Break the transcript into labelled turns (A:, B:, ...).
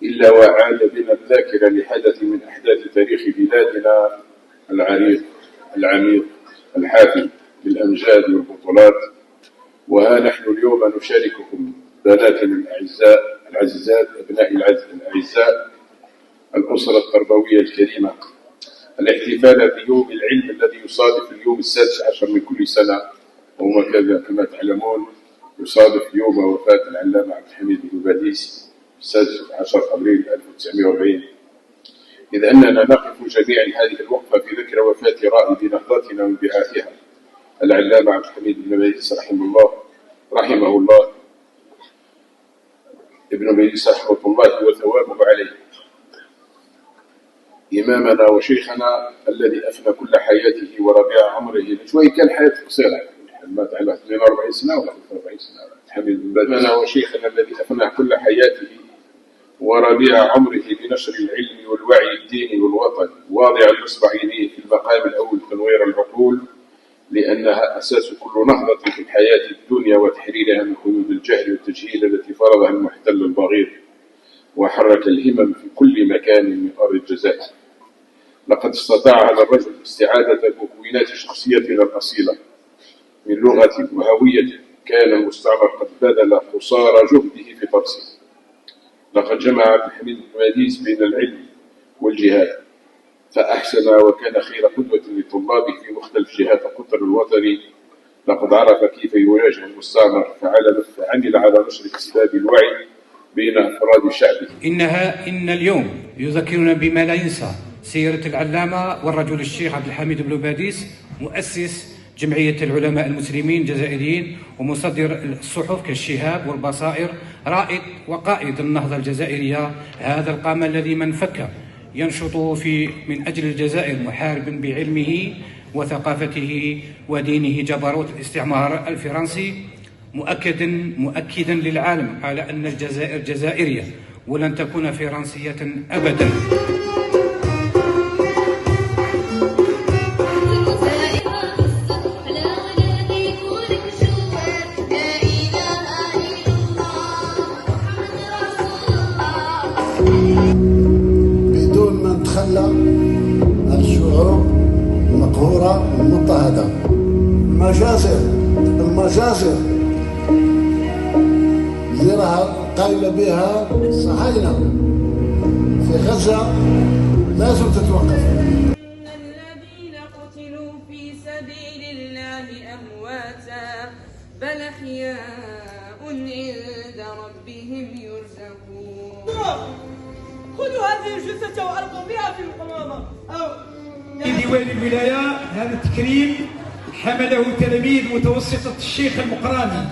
A: إلا وعاد بنا الذاكرة لحدث من أحداث تاريخ بلادنا العريق العميق الحافل بالأمجاد والبطولات. وها نحن اليوم نشارككم بناتنا العزيزات أبناء الأعزاء الأسرة التربوية الكريمة الاحتفال بيوم العلم الذي يصادف اليوم 16 من كل سنة، وهو كما تعلمون يصادف يوم وفاة العلامة عبد الحميد بن باديس 16 أبريل 1940. إذ أننا نقف جميعا هذه الوقفة في ذكرى وفاة رائد نهضتنا وانبعاثها العلامة عبد الحميد بن باديس رحمه الله ابن باديس رحمة الله وثوابه عليه، إمامنا وشيخنا الذي أفنى كل حياته وربيع عمره. شوي كان حياته قصيرة، مات على 42 سنة ولا 43 سنة. حميد بن باديس إمامنا وشيخنا الذي أفنى كل حياته وربيع عمره بنشر العلم والوعي الديني والوطني، واضع الإصبع يديه في المقام الأول تنوير العقول، لأنها أساس كل نهضة في الحياة الدنيا وتحريرها من قيود الجهل والتجهيل التي فرضها المحتل البغيض، وحرك الهمم في كل مكان من أرض الجزائر. لقد استطاع هذا الرجل استعادة مكونات شخصيتنا الأصيلة من لغة وهوية كان المستعمر قد بذل قصارى جهده في طرسه. لقد جمع عبد الحميد بن باديس بين العلم والجهاد، فأحسن وكان خير قدوة لطلابه في مختلف جهات القطر الوطني. لقد عرف كيف يواجه المستعمر فعمل على نشر أسباب الوعي بين أفراد شعبه.
B: إن اليوم يذكرنا بما لا ينسى سيرة العلامة والرجل الشيخ عبد الحميد بن باديس، مؤسس جمعية العلماء المسلمين الجزائريين ومصدر الصحف كالشهاب والبصائر، رائد وقائد النهضة الجزائرية. هذا القام الذي من فك ينشط من أجل الجزائر محاربا بعلمه وثقافته ودينه جبروت الاستعمار الفرنسي، مؤكدا للعالم على أن الجزائر جزائرية ولن تكون فرنسية أبدا.
C: بدون ما نتخلى الشعوب المقهورة المضطهدة، المجازر اللي راها قايمة بها الصهاينة في غزة لازم تتوقف.
D: الذين قتلوا في سبيل الله أمواتا بل أحياء عند ربهم يرزقون.
E: خذوا هذه الجثة وألقوا بها في القمامة.
F: ديوان الولاية هذا التكريم حمله تلاميذ متوسطة الشيخ المقراني.